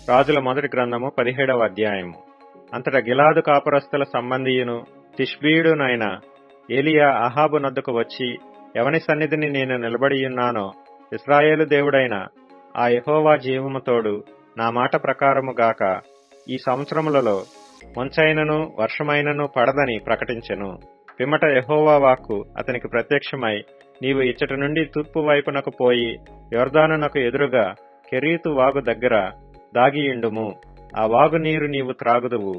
రాజుల మొదటి గ్రంథము 17వ అధ్యాయము. అంతటా గిలాదు కాపురస్తుల సంబంధియును తిష్బీయుడునైన ఏలియా అహాబు నద్దకు వచ్చి, ఎవని సన్నిధిని నేను నిలబడియున్నానో ఇశ్రాయేలు దేవుడైన ఆ యెహోవా జీవము తోడు నా మాట ప్రకారము గాక, ఈ సంవత్సరములలో మంచైనను వర్షమైనను పడదని ప్రకటించెను. పిమ్మట యెహోవా వాక్కు అతనికి ప్రత్యక్షమై, నీవు ఇచ్చటి నుండి తూర్పు వైపునకు పోయి యొర్దానునకు ఎదురుగా కెరీతు వాగు దగ్గర దాగియుండుము. ఆ వాగు నీరు నీవు త్రాగుదువు.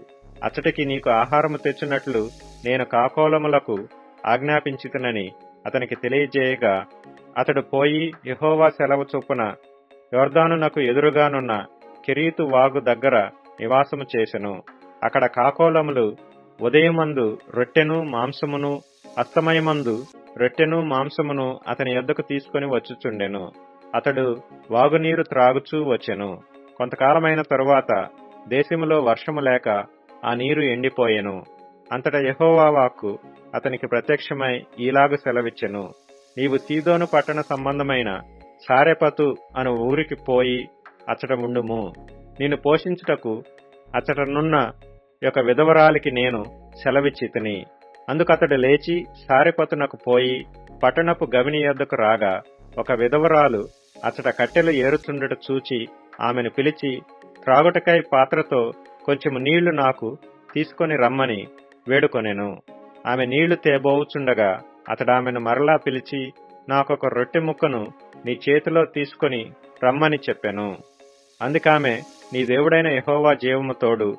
అచ్చటికి నీకు ఆహారము తెచ్చినట్లు నేను కాకోలములకు ఆజ్ఞాపించితినని అతనికి తెలియజేయగా, అతడు పోయి యెహోవా సెలవు చొప్పున యొర్దానునకు ఎదురుగానున్న కెరీతు వాగు దగ్గర నివాసము చేసెను. అక్కడ కాకోలములు ఉదయమందు రొట్టెను మాంసమును, అస్తమయమందు రొట్టెను మాంసమును అతని యొద్దకు తీసుకుని వచ్చుచుండెను. అతడు వాగునీరు త్రాగుచూ వచ్చెను. కొంతకాలమైన తరువాత దేశములో వర్షము లేక ఆ నీరు ఎండిపోయెను. అంతటా యెహోవా వాక్కు అతనికి ప్రత్యక్షమై ఈలాగు సెలవిచ్చెను, నీవు సీదోను పట్టణ సంబంధమైన సారెపతు అను ఊరికి పోయి అచ్చట ఉండుము. నిన్ను పోషించుటకు అచ్చటనున్న యొక్క విధవరాలికి నేను సెలవిచ్చితిని. అందుకతడు లేచి సారెపతునకు పోయి పట్టణపు గవిని యొద్దకు రాగా, ఒక విధవరాలు అచ్చట కట్టెలు ఏరుచుండట చూచి ఆమెను పిలిచి, త్రాగుటకై పాత్రతో కొంచెము నీళ్లు నాకు తీసుకొని రమ్మని వేడుకొనెను. ఆమె నీళ్లు తేబోవుచుండగా అతడామెను మరలా పిలిచి, నాకొక రొట్టె ముక్కను నీ చేతిలో తీసుకొని రమ్మని చెప్పెను. అందుకామె, నీ దేవుడైన యెహోవా జీవము తోడు,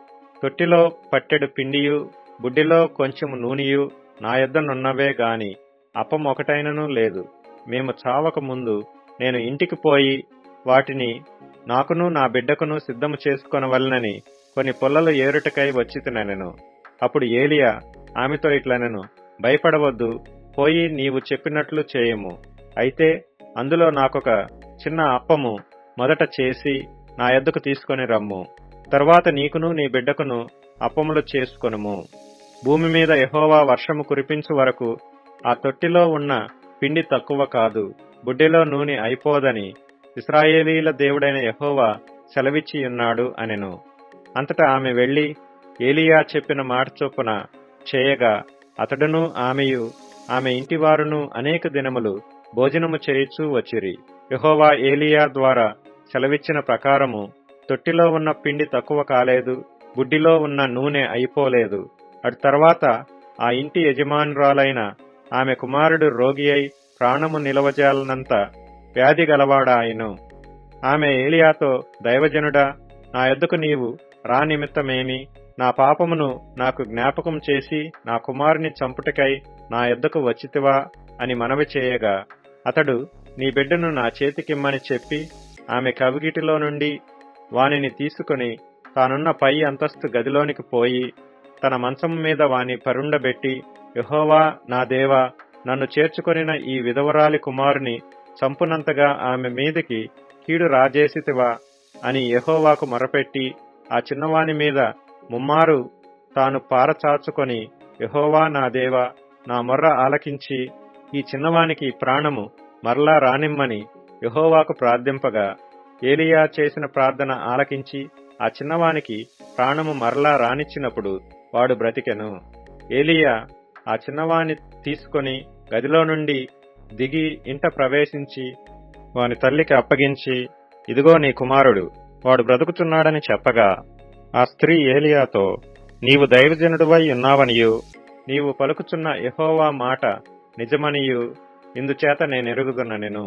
తొట్టిలో పట్టెడు పిండియు బుడ్డిలో కొంచెము నూనెయు నా యొద్దనున్నవే గాని అప్పం ఒకటైనను లేదు. మేము చావక ముందు నేను ఇంటికి పోయి వాటిని నాకును నా బిడ్డకును సిద్ధము చేసుకొనవలెనని కొన్ని పుల్లలు ఏరుటకై వచ్చితినెను. అప్పుడు ఏలియా ఆమెతో ఇట్లనెను, భయపడవద్దు, పోయి నీవు చెప్పినట్లు చేయము. అయితే అందులో నాకొక చిన్న అప్పము మొదట చేసి నా యొద్దకు తీసుకొని రమ్ము. తరువాత నీకును నీ బిడ్డకును అప్పములు చేసుకొనుము. భూమి మీద యెహోవా వర్షము కురిపించు వరకు ఆ తొట్టిలో ఉన్న పిండి తక్కువ కాదు, బుడ్డిలో నూనె అయిపోదని ఇశ్రాయేలీల దేవుడైన యెహోవా సెలవిచ్చియున్నాడు అనెను. అంతటా ఆమె వెళ్లి ఏలియా చెప్పిన మాట చొప్పున చేయగా, అతడును ఆమెయు ఆమె ఇంటివారును అనేక దినములు భోజనము చేయుచూ వచ్చిరి. యెహోవా ఏలియా ద్వారా సెలవిచ్చిన ప్రకారము తొట్టిలో ఉన్న పిండి తక్కువ కాలేదు, బుడ్డిలో ఉన్న నూనె అయిపోలేదు. అటు తర్వాత ఆ ఇంటి యజమానురాలైన ఆమె కుమారుడు రోగి అయి ప్రాణము నిలవజాలనంత వ్యాధి గలవాడాయను. ఆమె ఏలియాతో, దైవజనుడా, నా యొద్దకు నీవు రా నిమిత్తమేమి? నా పాపమును నాకు జ్ఞాపకం చేసి నా కుమారుని చంపుటకై నా యొద్దకు వచ్చితివా అని మనవి చేయగా, అతడు, నీ బిడ్డను నా చేతికిమ్మని చెప్పి ఆమె కవిగిటిలో నుండి వానిని తీసుకుని తానున్న పై అంతస్తు గదిలోనికి పోయి తన మంచం మీద వాని పరుండబెట్టి, యెహోవా నా దేవా, నన్ను చేర్చుకొనిన ఈ విధవరాలి కుమారుని చంపునంతగా ఆమె మీదికి కీడు రాజేసితివా అని యెహోవాకు మొరపెట్టి, ఆ చిన్నవాని మీద ముమ్మారు తాను పారచాచుకొని, యెహోవా నా దేవా, నా మొర్ర ఆలకించి ఈ చిన్నవానికి ప్రాణము మరలా రానిమ్మని యెహోవాకు ప్రార్థింపగా, ఏలియా చేసిన ప్రార్థన ఆలకించి ఆ చిన్నవానికి ప్రాణము మరలా రానిచ్చినప్పుడు వాడు బ్రతికెను. ఏలియా ఆ చిన్నవాణ్ణి తీసుకొని గదిలో నుండి దిగి ఇంట ప్రవేశించి వాని తల్లికి అప్పగించి, ఇదిగో నీ కుమారుడు, వాడు బ్రతుకుతున్నాడని చెప్పగా, ఆ స్త్రీ ఏలియాతో, నీవు దైవజనుడివై ఉన్నావనియు నీవు పలుకుచున్న యెహోవా మాట నిజమనియు ఇందుచేత నేనెరుగుదుననెను.